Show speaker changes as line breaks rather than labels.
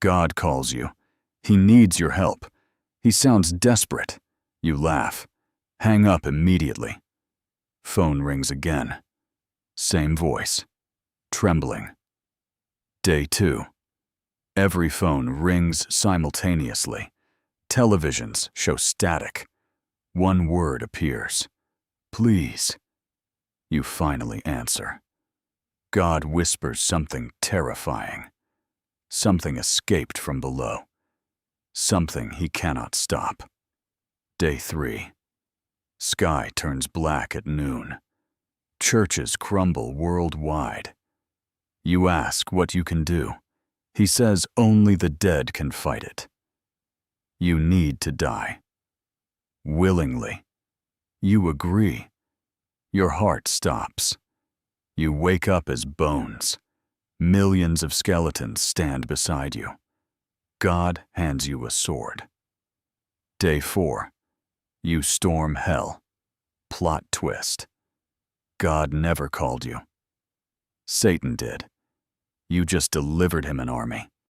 God calls you. He needs your help. He sounds desperate. You laugh. Hang up immediately. Phone rings again. Same voice. Trembling. Day 2. Every phone rings simultaneously. Televisions show static. One word appears. Please. You finally answer. God whispers something terrifying. Something escaped from below. Something he cannot stop. Day 3. Sky turns black at noon. Churches crumble worldwide. You ask what you can do. He says only the dead can fight it. You need to die. Willingly. You agree. Your heart stops. You wake up as bones. Millions of skeletons stand beside you. God hands you a sword. Day 4. You storm hell. Plot twist. God never called you. Satan did. You just delivered him an army.